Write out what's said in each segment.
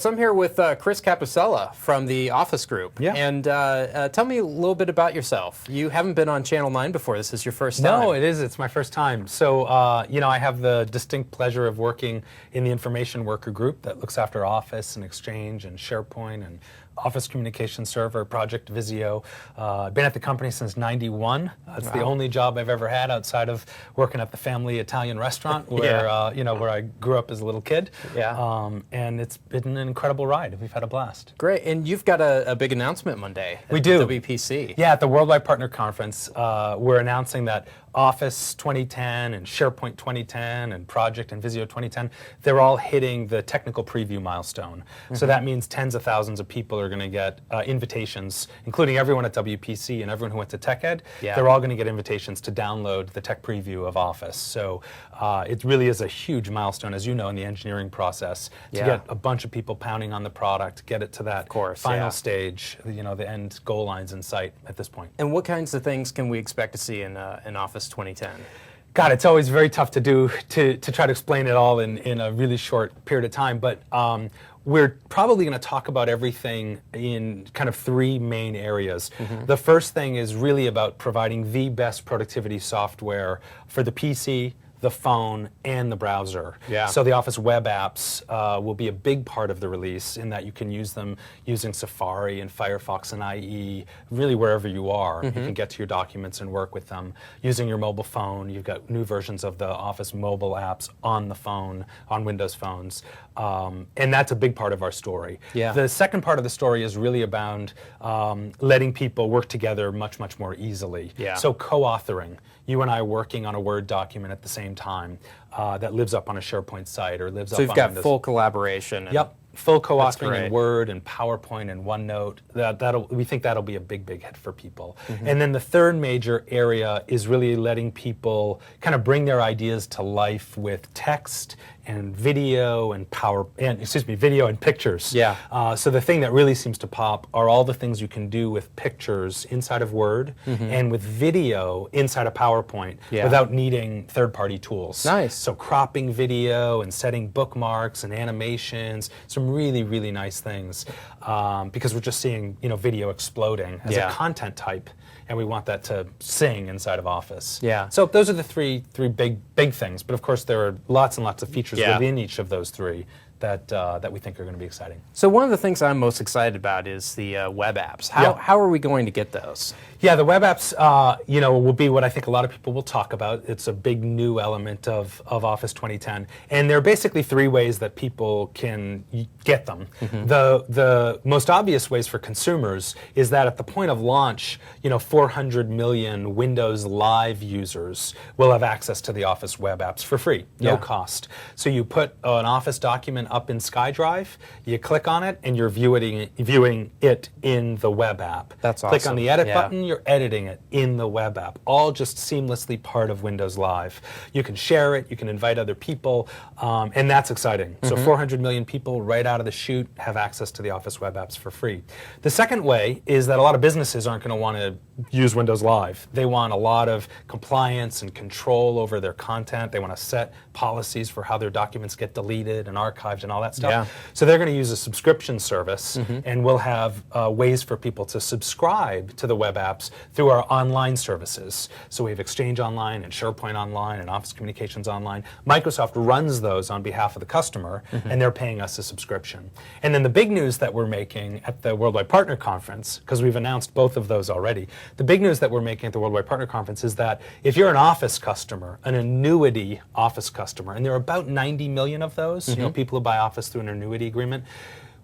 So I'm here with Chris Capossela from the Office Group. Yeah. And tell me a little bit about yourself. You haven't been on Channel 9 before. This is your first time. No, it is. It's my first time. So, I have the distinct pleasure of working in the information worker group that looks after Office and Exchange and SharePoint and Office Communication Server, Project Visio. I've been at the company since '91. It's the only job I've ever had outside of working at the family Italian restaurant where, where I grew up as a little kid. Yeah. And it's been an incredible ride. We've had a blast. Great. And you've got a big announcement Monday. We do. WPC. Yeah, at the Worldwide Partner Conference, we're announcing that Office 2010 and SharePoint 2010 and Project and Visio 2010, they're all hitting the technical preview milestone. So that means tens of thousands of people are going to get invitations, including everyone at WPC and everyone who went to TechEd. Yeah. They're all going to get invitations to download the tech preview of Office. So it really is a huge milestone, as you know, in the engineering process to get a bunch of people pounding on the product, get it to that final stage, the end goal lines in sight at this point. And what kinds of things can we expect to see in Office 2010? God, it's always very tough to do to try to explain it all in a really short period of time, but we're probably going to talk about everything in kind of three main areas. The first thing is really about providing the best productivity software for the PC, the phone, and the browser. Yeah. So the Office web apps will be a big part of the release in that you can use them using Safari and Firefox and IE, really wherever you are. You can get to your documents and work with them. Using your mobile phone, you've got new versions of the Office mobile apps on the phone, on Windows phones. And that's a big part of our story. Yeah. The second part of the story is really about letting people work together much, much more easily. Yeah. So co-authoring. You and I are working on a Word document at the same time that lives up on a SharePoint site or lives up on So you've got Windows. full collaboration. Yep. Full co-authoring in Word and PowerPoint and OneNote. We think that'll be a big, big hit for people. And then the third major area is really letting people kind of bring their ideas to life with text and video and video and pictures. Yeah. So the thing that really seems to pop are all the things you can do with pictures inside of Word and with video inside of PowerPoint without needing third-party tools. Nice. So cropping video and setting bookmarks and animations, some really, really nice things because we're just seeing video exploding as a content type, and we want that to sing inside of Office. Yeah. So those are the three big things, but of course there are lots and lots of features within each of those three that we think are going to be exciting. So one of the things I'm most excited about is the web apps. How are we going to get those? Yeah, the web apps, will be what I think a lot of people will talk about. It's a big new element of Office 2010, and there are basically three ways that people can get them. The most obvious ways for consumers is that at the point of launch, 400 million Windows Live users will have access to the Office web apps for free, no cost. So you put an Office document up in SkyDrive, you click on it, and you're viewing it in the web app. That's Click awesome. on the edit button, you're editing it in the web app, all just seamlessly part of Windows Live. You can share it, you can invite other people, and that's exciting. So 400 million people right out of the chute have access to the Office web apps for free. The second way is that a lot of businesses aren't going to want to use Windows Live. They want a lot of compliance and control over their content. They want to set policies for how their documents get deleted and archived and all that stuff. Yeah. So they're going to use a subscription service, and we'll have ways for people to subscribe to the web apps through our online services. So we have Exchange Online and SharePoint Online and Office Communications Online. Microsoft runs those on behalf of the customer, and they're paying us a subscription. And then the big news that we're making at the Worldwide Partner Conference, because we've announced both of those already, the big news that we're making at the Worldwide Partner Conference is that if you're an Office customer, an annuity Office customer, and there are about 90 million of those, people who buy Office through an annuity agreement,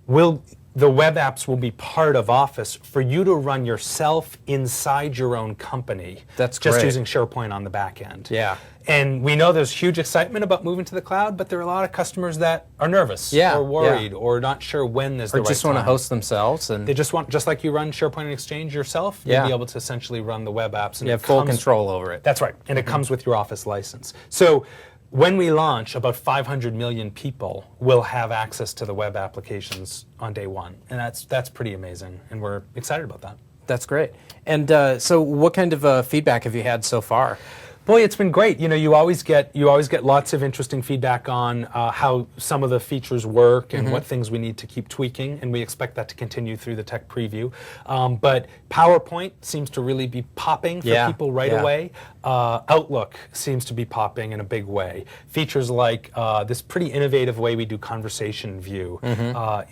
the web apps will be part of Office for you to run yourself inside your own company. That's just great. using SharePoint on the back end. Yeah. And we know there's huge excitement about moving to the cloud, but there are a lot of customers that are nervous or worried or not sure when is the right time. Or just want to host themselves. And they just want, just like you run SharePoint and Exchange yourself, you'll be able to essentially run the web apps. And you have full control over it. That's right. And it comes with your Office license. So when we launch, about 500 million people will have access to the web applications on day one. And that's pretty amazing. And we're excited about that. That's great. And so what kind of feedback have you had so far? Boy, it's been great. You know, you always get lots of interesting feedback on how some of the features work and what things we need to keep tweaking, and we expect that to continue through the tech preview. But PowerPoint seems to really be popping for people right away. Outlook seems to be popping in a big way. Features like this pretty innovative way we do conversation view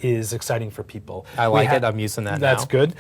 is exciting for people. I like it. I'm using that now. That's good.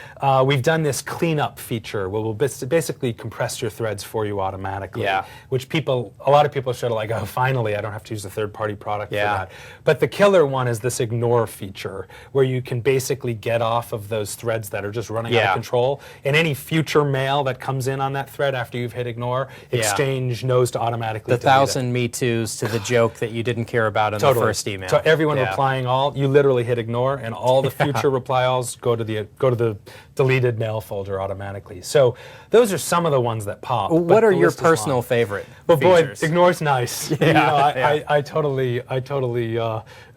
We've done this cleanup feature where we'll basically compress your threads for you automatically. Which a lot of people are sort of like, oh, finally, I don't have to use a third-party product for that. But the killer one is this ignore feature, where you can basically get off of those threads that are just running out of control, and any future mail that comes in on that thread after you've hit ignore, Exchange knows to automatically delete it. 1,000 Me Too's to the joke that you didn't care about in the first email. So everyone replying all, you literally hit ignore, and all the future reply alls go to the deleted mail folder automatically. So those are some of the ones that pop. What are your personal favorite features? Boy, ignore's nice. I totally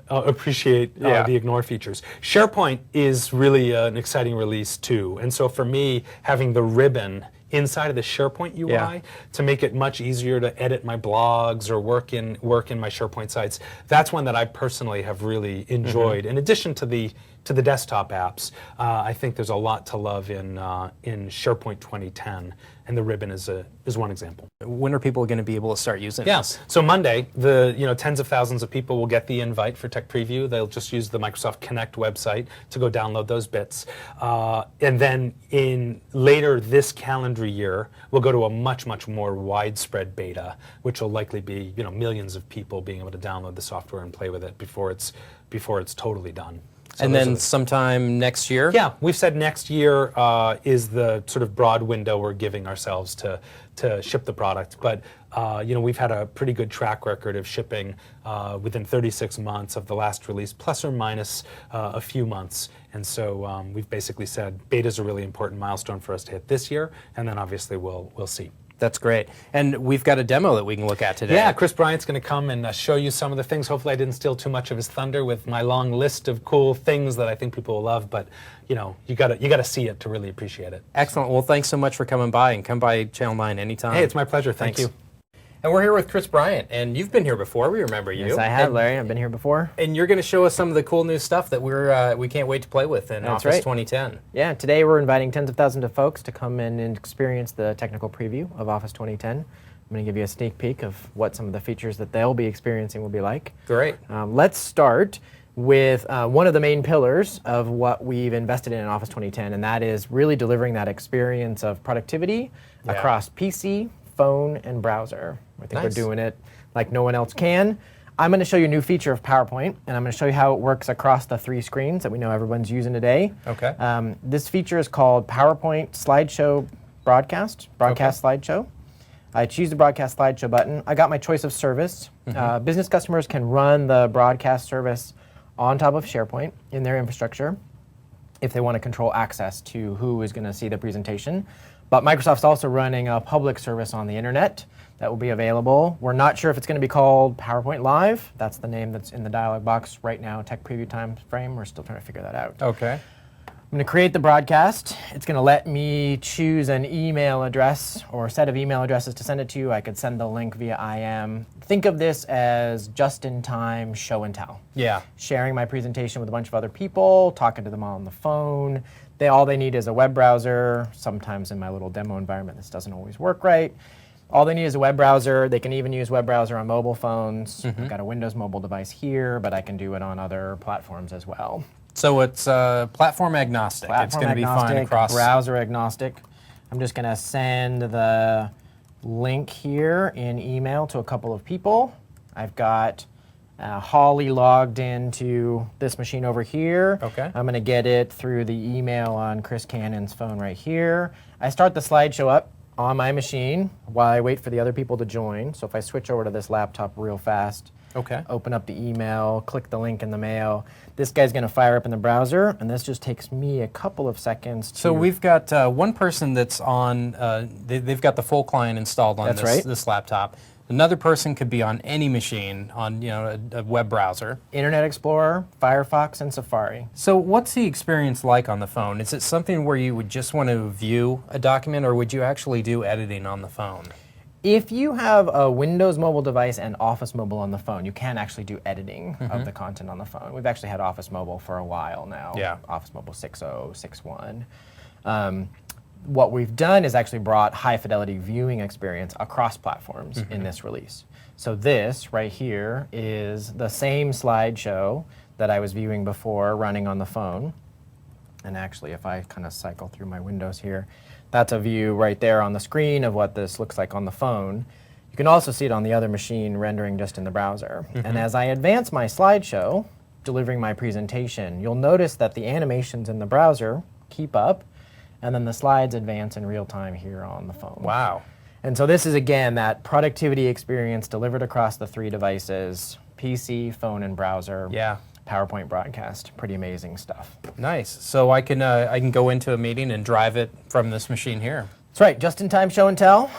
appreciate the ignore features. SharePoint is really an exciting release too, and so for me, having the ribbon inside of the SharePoint UI to make it much easier to edit my blogs or work in my SharePoint sites, that's one that I personally have really enjoyed. In addition to the desktop apps, I think there's a lot to love in SharePoint 2010, and the ribbon is one example. When are people going to be able to start using this? So Monday, tens of thousands of people will get the invite for Tech Preview. They'll just use the Microsoft Connect website to go download those bits. And then later this calendar year, we'll go to a much, much more widespread beta, which will likely be millions of people being able to download the software and play with it before it's totally done. So and then sometime next year? Yeah, we've said next year is the sort of broad window we're giving ourselves to ship the product. But we've had a pretty good track record of shipping within 36 months of the last release, plus or minus a few months. And so we've basically said beta is a really important milestone for us to hit this year, and then obviously we'll see. That's great. And we've got a demo that we can look at today. Yeah, Chris Bryant's going to come and show you some of the things. Hopefully I didn't steal too much of his thunder with my long list of cool things that I think people will love, but you got to see it to really appreciate it. Excellent. Well, thanks so much for coming by, and come by Channel 9 anytime. Hey, it's my pleasure. Thank you. And we're here with Chris Bryant, and you've been here before. We remember you. Yes, I have, Larry. I've been here before. And you're going to show us some of the cool new stuff that we can't wait to play with in Office 2010. Yeah, today we're inviting tens of thousands of folks to come in and experience the technical preview of Office 2010. I'm going to give you a sneak peek of what some of the features that they'll be experiencing will be like. Great. Let's start with one of the main pillars of what we've invested in Office 2010, and that is really delivering that experience of productivity across PC, phone, and browser. I think we're doing it like no one else can. I'm going to show you a new feature of PowerPoint, and I'm going to show you how it works across the 3 screens that we know everyone's using today. Okay. This feature is called PowerPoint Slideshow Broadcast Slideshow. I choose the Broadcast Slideshow button. I got my choice of service. Business customers can run the broadcast service on top of SharePoint in their infrastructure if they want to control access to who is going to see the presentation. But Microsoft's also running a public service on the internet that will be available. We're not sure if it's going to be called PowerPoint Live. That's the name that's in the dialog box right now, tech preview time frame. We're still trying to figure that out. Okay. I'm going to create the broadcast. It's going to let me choose an email address or a set of email addresses to send it to. I could send the link via IM. Think of this as just-in-time show and tell. Yeah. Sharing my presentation with a bunch of other people, talking to them on the phone. All they need is a web browser. Sometimes in my little demo environment, this doesn't always work right. All they need is a web browser. They can even use web browser on mobile phones. I've got a Windows mobile device here, but I can do it on other platforms as well. So it's platform agnostic. It's going to be fine across. Browser agnostic. I'm just going to send the link here in email to a couple of people. I've got Holly logged into this machine over here. Okay. I'm going to get it through the email on Chris Cannon's phone right here. I start the slideshow up on my machine while I wait for the other people to join. So if I switch over to this laptop real fast, open up the email, click the link in the mail, this guy's going to fire up in the browser, and this just takes me a couple of seconds to... So we've got one person that's on, they've got the full client installed on this laptop. Another person could be on any machine on a web browser. Internet Explorer, Firefox, and Safari. So what's the experience like on the phone? Is it something where you would just want to view a document, or would you actually do editing on the phone? If you have a Windows mobile device and Office Mobile on the phone, you can actually do editing of the content on the phone. We've actually had Office Mobile for a while now. Yeah. Office Mobile 6.0, 6.1. What we've done is actually brought high fidelity viewing experience across platforms in this release. So this right here is the same slideshow that I was viewing before running on the phone. And actually, if I kind of cycle through my windows here, that's a view right there on the screen of what this looks like on the phone. You can also see it on the other machine rendering just in the browser. And as I advance my slideshow, delivering my presentation, you'll notice that the animations in the browser keep up, and then the slides advance in real time here on the phone. Wow. And so this is, again, that productivity experience delivered across the 3 devices, PC, phone, and browser. Yeah. PowerPoint broadcast. Pretty amazing stuff. Nice. So I can go into a meeting and drive it from this machine here. That's right. Just-in-time show and tell.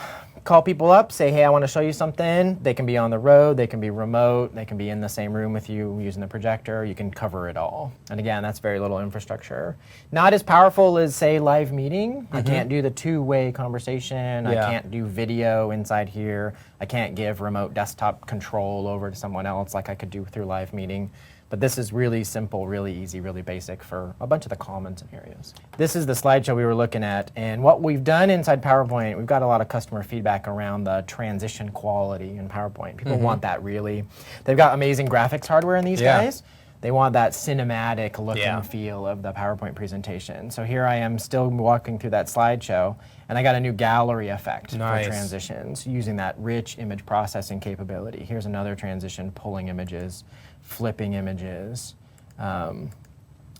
Call people up, say, hey, I want to show you something. They can be on the road, they can be remote, they can be in the same room with you using the projector. You can cover it all. And again, that's very little infrastructure. Not as powerful as, say, live meeting. I can't do the two-way conversation. Yeah. I can't do video inside here. I can't give remote desktop control over to someone else like I could do through live meeting. But this is really simple, really easy, really basic for a bunch of the common scenarios. This is the slideshow we were looking at, and what we've done inside PowerPoint, we've got a lot of customer feedback around the transition quality in PowerPoint. People want that really. They've got amazing graphics hardware in these guys. They want that cinematic look and feel of the PowerPoint presentation. So here I am still walking through that slideshow, and I got a new gallery effect for transitions using that rich image processing capability. Here's another transition, pulling images, flipping images.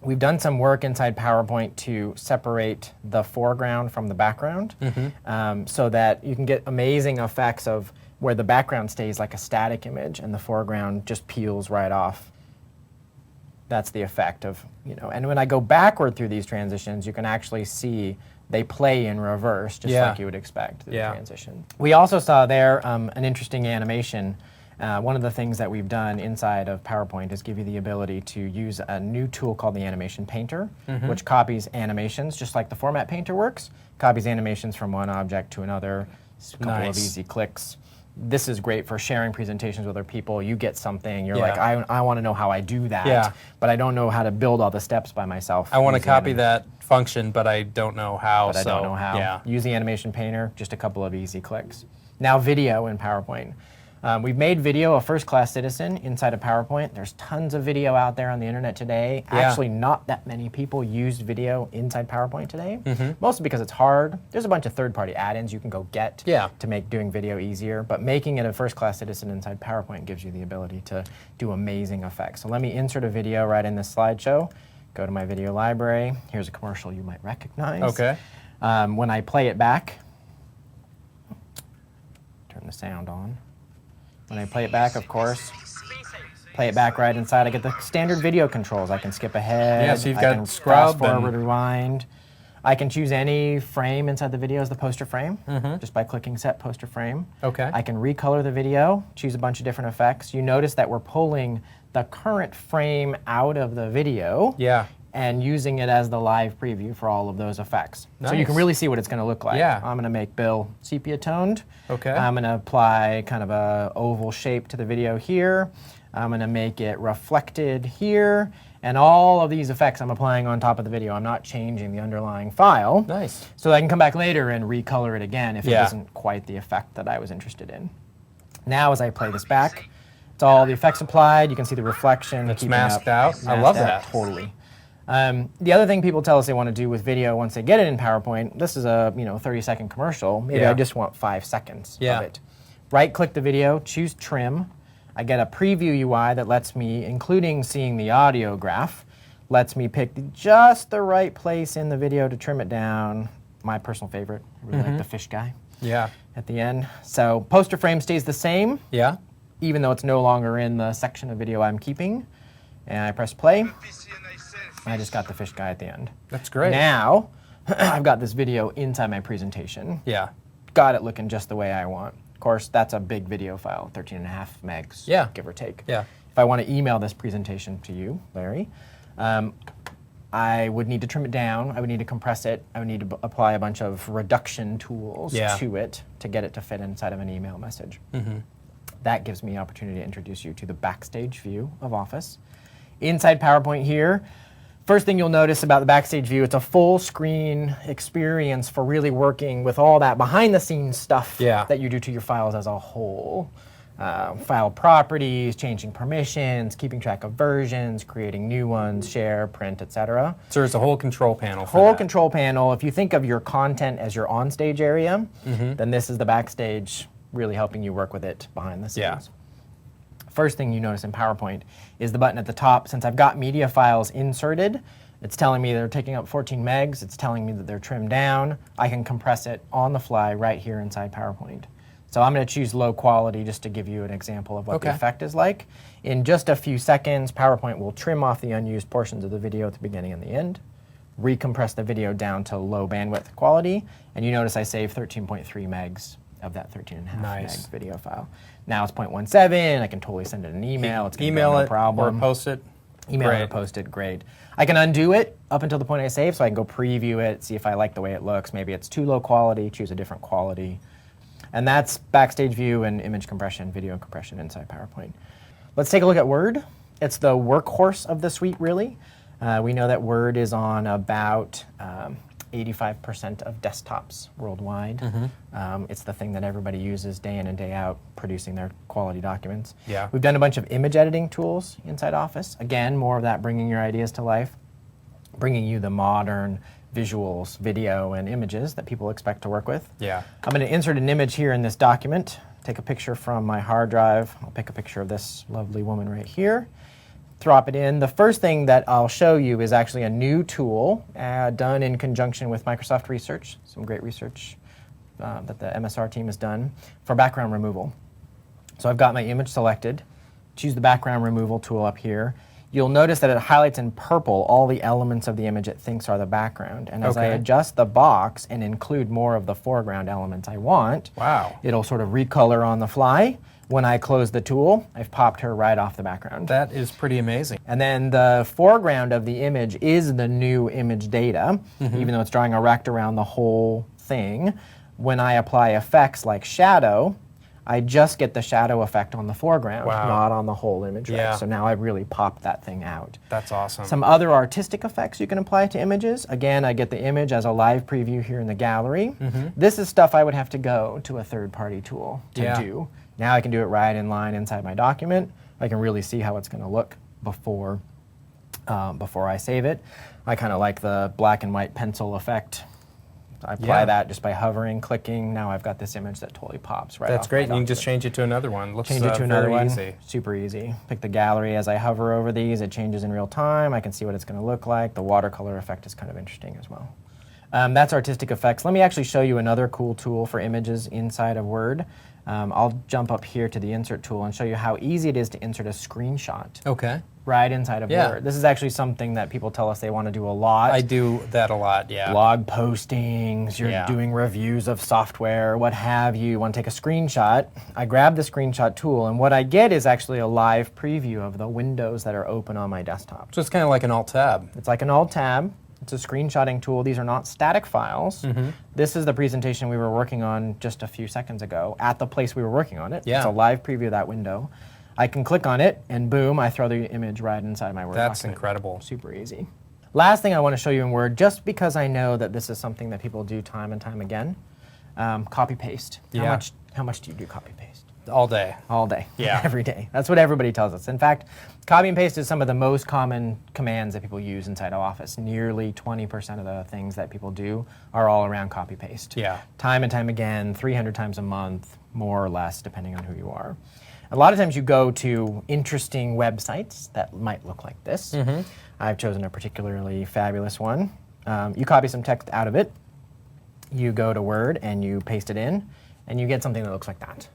We've done some work inside PowerPoint to separate the foreground from the background so that you can get amazing effects of where the background stays like a static image and the foreground just peels right off. That's the effect of, and when I go backward through these transitions, you can actually see they play in reverse, just like you would expect through the transition. We also saw there an interesting animation. One of the things that we've done inside of PowerPoint is give you the ability to use a new tool called the Animation Painter, which copies animations, just like the Format Painter works, copies animations from one object to another, a couple of easy clicks. This is great for sharing presentations with other people. You get something, you're like, I want to know how I do that, but I don't know how to build all the steps by myself. I want to copy that function, but I don't know how. But I don't know how. Use the Animation Painter, just a couple of easy clicks. Now video in PowerPoint. We've made video a first-class citizen inside of PowerPoint. There's tons of video out there on the internet today. Actually, not that many people use video inside PowerPoint today, mostly because it's hard. There's a bunch of third-party add-ins you can go get to make doing video easier, but making it a first-class citizen inside PowerPoint gives you the ability to do amazing effects. So let me insert a video right in this slideshow. Go to my video library. Here's a commercial you might recognize. Okay. When I play it back, turn the sound on. When I play it back, of course, play it back right inside. I get the standard video controls. I can skip ahead. So you've I got can scrub, fast forward, rewind. I can choose any frame inside the video as the poster frame, just by clicking Set Poster Frame. Okay. I can recolor the video, choose a bunch of different effects. You notice that we're pulling the current frame out of the video. And using it as the live preview for all of those effects. So you can really see what it's going to look like. I'm going to make Bill sepia toned. Okay. I'm going to apply kind of a oval shape to the video here. I'm going to make it reflected here. And all of these effects I'm applying on top of the video. I'm not changing the underlying file. So I can come back later and recolor it again if it isn't quite the effect that I was interested in. Now as I play this back, it's all the effects applied. You can see the reflection. It's masked out. I love that. Totally. The other thing people tell us they want to do with video once they get it in PowerPoint, this is a 30-second commercial. Maybe I just want 5 seconds of it. Right-click the video, choose Trim. I get a preview UI that lets me, including seeing the audio graph, lets me pick just the right place in the video to trim it down. My personal favorite, I really like the fish guy at the end. So poster frame stays the same, even though it's no longer in the section of video I'm keeping. And I press play. I just got the fish guy at the end. That's great. Now, I've got this video inside my presentation. Got it looking just the way I want. Of course, that's a big video file, 13.5 megs, give or take. If I want to email this presentation to you, Larry, I would need to trim it down. I would need to compress it. I would need to apply a bunch of reduction tools to it to get it to fit inside of an email message. That gives me the opportunity to introduce you to the backstage view of Office. Inside PowerPoint here, first thing you'll notice about the backstage view, it's a full screen experience for really working with all that behind the scenes stuff that you do to your files as a whole. File properties, changing permissions, keeping track of versions, creating new ones, share, print, etc. So there's a whole control panel for Whole that. control panel. If you think of your content as your onstage area, then this is the backstage, really helping you work with it behind the scenes. First thing you notice in PowerPoint is the button at the top. Since I've got media files inserted, it's telling me they're taking up 14 megs. It's telling me that they're trimmed down. I can compress it on the fly right here inside PowerPoint. So I'm going to choose low quality just to give you an example of what the effect is like. In just a few seconds, PowerPoint will trim off the unused portions of the video at the beginning and the end, recompress the video down to low bandwidth quality, and you notice I saved 13.3 megs of that 13.5 meg video file. Now it's 0.17. I can totally send it an email. It's going to go no problem. Or post it. Email it or post it, great. I can undo it up until the point I save, so I can go preview it, see if I like the way it looks. Maybe it's too low quality, choose a different quality. And that's backstage view and image compression, video compression inside PowerPoint. Let's take a look at Word. It's the workhorse of the suite, really. We know that Word is on about 85% of desktops worldwide. It's the thing that everybody uses day in and day out, producing their quality documents. We've done a bunch of image editing tools inside Office. Again, more of that bringing your ideas to life, bringing you the modern visuals, video, and images that people expect to work with. I'm going to insert an image here in this document, take a picture from my hard drive. I'll pick a picture of this lovely woman right here, drop it in. The first thing that I'll show you is actually a new tool done in conjunction with Microsoft Research, some great research that the MSR team has done for background removal. So I've got my image selected, choose the background removal tool up here. You'll notice that it highlights in purple all the elements of the image it thinks are the background. And as I adjust the box and include more of the foreground elements I want, it'll sort of recolor on the fly. When I close the tool, I've popped her right off the background. That is pretty amazing. And then the foreground of the image is the new image data, even though it's drawing a rect around the whole thing. When I apply effects like shadow, I just get the shadow effect on the foreground, not on the whole image. So now I've really popped that thing out. That's awesome. Some other artistic effects you can apply to images. Again, I get the image as a live preview here in the gallery. This is stuff I would have to go to a third-party tool to do. Now I can do it right in line inside my document. I can really see how it's going to look before I save it. I kind of like the black and white pencil effect. I apply that just by hovering, clicking. Now I've got this image that totally pops right off. That's great. And you can just change it to another one. Looks change it to another one. Easy. Super easy. Pick the gallery as I hover over these. It changes in real time. I can see what it's going to look like. The watercolor effect is kind of interesting as well. That's artistic effects. Let me actually show you another cool tool for images inside of Word. I'll jump up here to the insert tool and show you how easy it is to insert a screenshot. Right inside of Word. This is actually something that people tell us they want to do a lot. I do that a lot, Blog postings, you're doing reviews of software, what have you. You want to take a screenshot. I grab the screenshot tool, and what I get is actually a live preview of the windows that are open on my desktop. So it's kind of like an Alt-Tab. It's like an Alt-Tab. It's a screenshotting tool. These are not static files. This is the presentation we were working on just a few seconds ago at the place we were working on it. It's a live preview of that window. I can click on it, and boom, I throw the image right inside my Word document. That's incredible. Super easy. Last thing I want to show you in Word, just because I know that this is something that people do time and time again, copy-paste. How much do you do copy-paste? All day. All day. Every day. That's what everybody tells us. In fact, copy and paste is some of the most common commands that people use inside of Office. Nearly 20% of the things that people do are all around copy-paste. Time and time again, 300 times a month, more or less, depending on who you are. A lot of times you go to interesting websites that might look like this. I've chosen a particularly fabulous one. You copy some text out of it, you go to Word and you paste it in, and you get something that looks like that.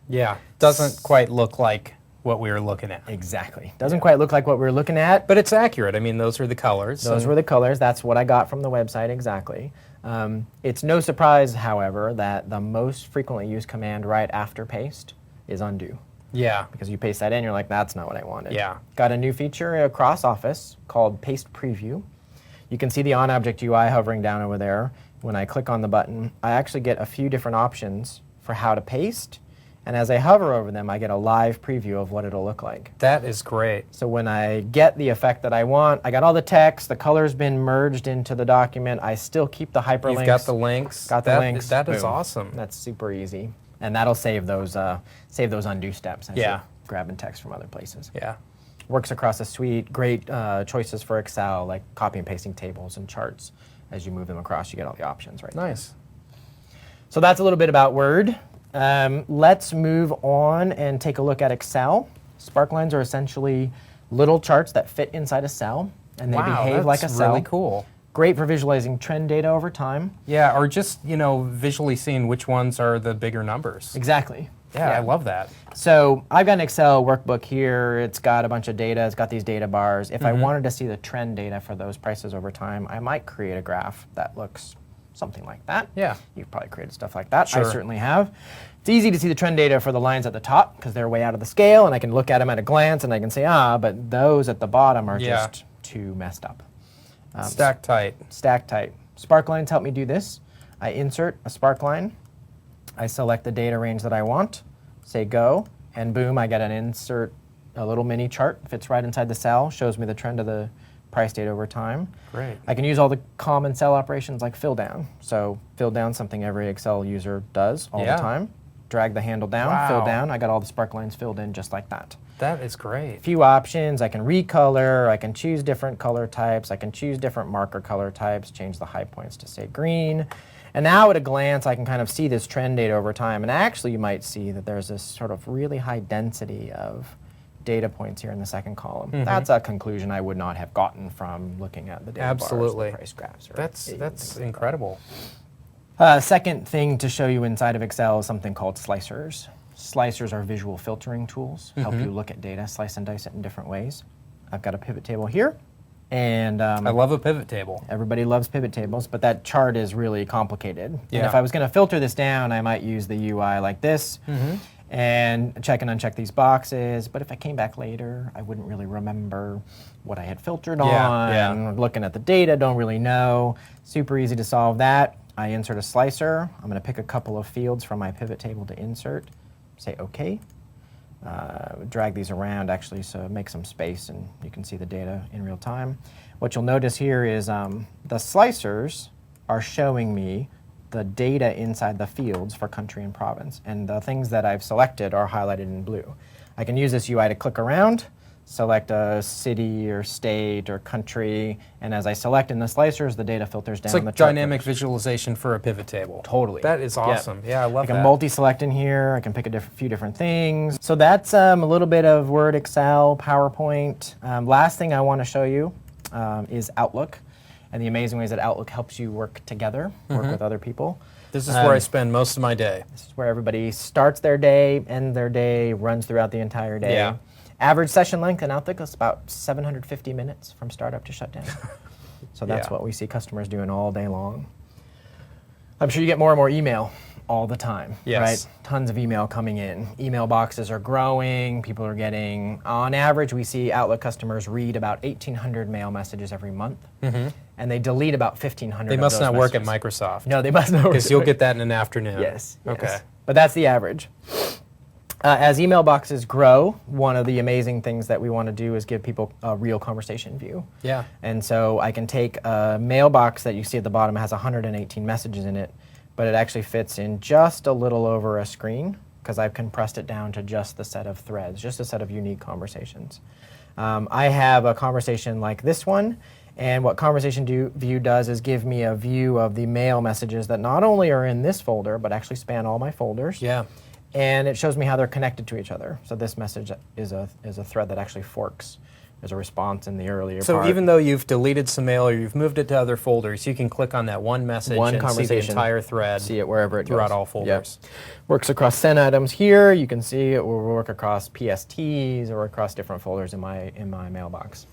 Doesn't quite look like what we were looking at. Exactly. Doesn't quite look like what we were looking at. But it's accurate. I mean, those are the colors. Those were the colors. That's what I got from the website, exactly. It's no surprise, however, that the most frequently used command right after paste is undo. Because you paste that in, you're like, that's not what I wanted. Got a new feature across Office called Paste Preview. You can see the on-object UI hovering down over there. When I click on the button, I actually get a few different options for how to paste. And as I hover over them, I get a live preview of what it'll look like. That is great. So when I get the effect that I want, I got all the text, the color's been merged into the document. I still keep the hyperlinks. You've got the links. Got the links. That is Boom. awesome. That's super easy. And that'll save those undo steps as you're grabbing text from other places. Yeah. Works across the suite. Great choices for Excel, like copy and pasting tables and charts. As you move them across, you get all the options right there. Nice. So that's a little bit about Word. Let's move on and take a look at Excel. Sparklines are essentially little charts that fit inside a cell, and they behave like a cell. Really cool. Great for visualizing trend data over time. Yeah, or just, visually seeing which ones are the bigger numbers. Exactly. Yeah, I love that. So I've got an Excel workbook here. It's got a bunch of data. It's got these data bars. If I wanted to see the trend data for those prices over time, I might create a graph that looks something like that. Yeah. You've probably created stuff like that. Sure. I certainly have. It's easy to see the trend data for the lines at the top because they're way out of the scale, and I can look at them at a glance, and I can say, but those at the bottom are just too messed up. Stack tight. Stack tight. Sparklines help me do this. I insert a sparkline. I select the data range that I want, say go, and boom, I get an insert, a little mini chart, fits right inside the cell, shows me the trend of the price data over time. Great. I can use all the common cell operations like fill down. So fill down, something every Excel user does all the time. Drag the handle down, fill down. I got all the sparklines filled in just like that. That is great. A few options. I can recolor. I can choose different color types. I can choose different marker color types, change the high points to say green. And now at a glance, I can kind of see this trend data over time. And actually, you might see that there's this sort of really high density of data points here in the second column. That's a conclusion I would not have gotten from looking at the data bars, the price graphs. That's incredible. Second thing to show you inside of Excel is something called slicers. Slicers are visual filtering tools, help you look at data, slice and dice it in different ways. I've got a pivot table here. And I love a pivot table. Everybody loves pivot tables, but that chart is really complicated. Yeah. And if I was going to filter this down, I might use the UI like this and check and uncheck these boxes. But if I came back later, I wouldn't really remember what I had filtered on. Looking at the data, don't really know. Super easy to solve that. I insert a slicer. I'm going to pick a couple of fields from my pivot table to insert. Say OK. Drag these around actually, so make some space and you can see the data in real time. What you'll notice here is the slicers are showing me the data inside the fields for country and province, and the things that I've selected are highlighted in blue. I can use this UI to click around, select a city or state or country, and as I select in the slicers, the data filters down. It's like dynamic visualization for a pivot table. Totally. That is awesome. Yeah, I love that. I can multi-select in here. I can pick a few different things. So that's a little bit of Word, Excel, PowerPoint. Last thing I want to show you is Outlook, and the amazing ways that Outlook helps you work together, work with other people. This is where I spend most of my day. This is where everybody starts their day, ends their day, runs throughout the entire day. Yeah. Average session length in Outlook is about 750 minutes from startup to shutdown. So that's what we see customers doing all day long. I'm sure you get more and more email all the time, right? Tons of email coming in. Email boxes are growing. People are getting, on average, we see Outlook customers read about 1,800 mail messages every month, and they delete about 1,500 They must of those not work at messages. Microsoft. No, they must not work. Because you'll get that in an afternoon. Yes. Okay. But that's the average. As email boxes grow, one of the amazing things that we want to do is give people a real conversation view. Yeah. And so I can take a mailbox that you see at the bottom, has 118 messages in it, but it actually fits in just a little over a screen because I've compressed it down to just the set of threads, just a set of unique conversations. I have a conversation like this one, and what Conversation View does is give me a view of the mail messages that not only are in this folder, but actually span all my folders. Yeah. And it shows me how they're connected to each other. So this message is a thread that actually forks. There's a response in the earlier part. So even though you've deleted some mail or you've moved it to other folders, you can click on that one message and see the entire thread. See it wherever it throughout goes. all folders. Yep. Works across sent items here. You can see it will work across PSTs or across different folders in my mailbox.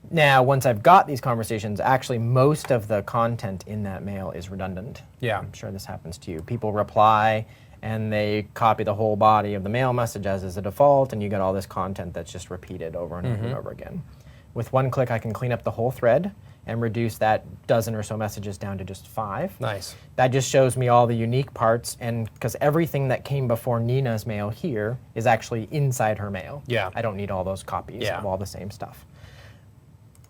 Now, once I've got these conversations, actually most of the content in that mail is redundant. Yeah. I'm sure this happens to you. People reply and they copy the whole body of the mail message as is a default, and you get all this content that's just repeated over and over and over again. With one click, I can clean up the whole thread and reduce that dozen or so messages down to just 5. Nice. That just shows me all the unique parts, and because everything that came before Nina's mail here is actually inside her mail. Yeah. I don't need all those copies Yeah. of all the same stuff.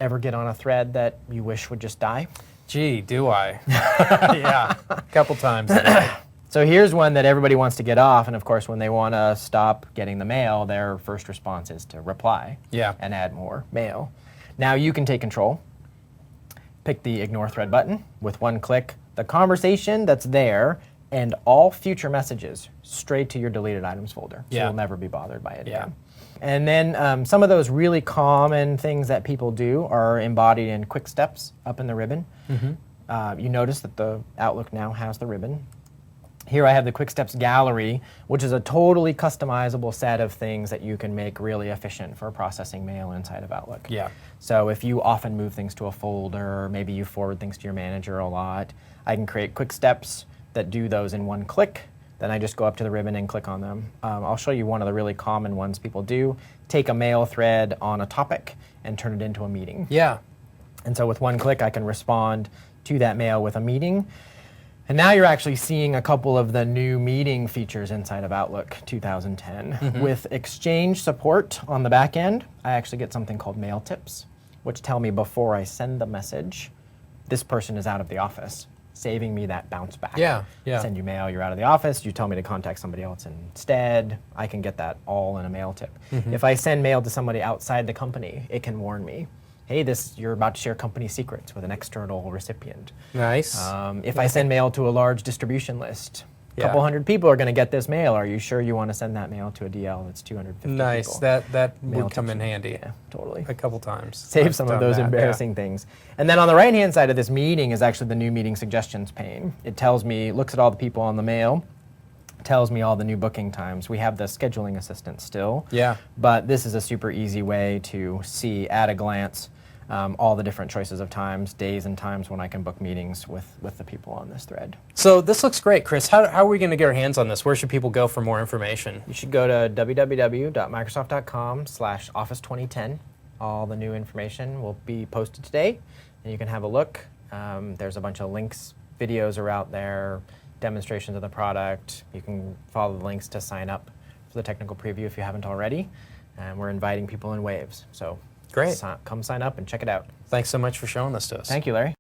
Ever get on a thread that you wish would just die? Gee, do I? Yeah, a couple times a day. So here's one that everybody wants to get off, and of course when they want to stop getting the mail, their first response is to reply and add more mail. Now you can take control. Pick the ignore thread button. With one click, the conversation that's there and all future messages straight to your deleted items folder. So you'll never be bothered by it again. And then some of those really common things that people do are embodied in quick steps up in the ribbon. You notice that the Outlook now has the ribbon. Here I have the Quick Steps gallery, which is a totally customizable set of things that you can make really efficient for processing mail inside of Outlook. Yeah. So if you often move things to a folder, maybe you forward things to your manager a lot, I can create quick steps that do those in one click. Then I just go up to the ribbon and click on them. I'll show you one of the really common ones people do. Take a mail thread on a topic and turn it into a meeting. Yeah. And so with one click, I can respond to that mail with a meeting. And now you're actually seeing a couple of the new meeting features inside of Outlook 2010. With Exchange support on the back end, I actually get something called mail tips, which tell me before I send the message, this person is out of the office, saving me that bounce back. Yeah. Send you mail, you're out of the office, you tell me to contact somebody else instead, I can get that all in a mail tip. If I send mail to somebody outside the company, it can warn me. Hey, you're about to share company secrets with an external recipient. Nice. If I send mail to a large distribution list, a couple hundred people are going to get this mail. Are you sure you want to send that mail to a DL that's 250 Nice. people? That Mail would come tips. in handy. Yeah, totally. A couple times. Save I've some of done those that, embarrassing things. And then on the right-hand side of this meeting is actually the new meeting suggestions pane. It tells me, looks at all the people on the mail, tells me all the new booking times. We have the scheduling assistant still. Yeah. But this is a super easy way to see at a glance all the different choices of times, days and times when I can book meetings with the people on this thread. So this looks great, Chris. How are we going to get our hands on this? Where should people go for more information? You should go to www.microsoft.com/office2010. All the new information will be posted today, and you can have a look. There's a bunch of links, videos are out there, demonstrations of the product. You can follow the links to sign up for the technical preview if you haven't already. And we're inviting people in waves. So great. Come sign up and check it out. Thanks so much for showing this to us. Thank you, Larry.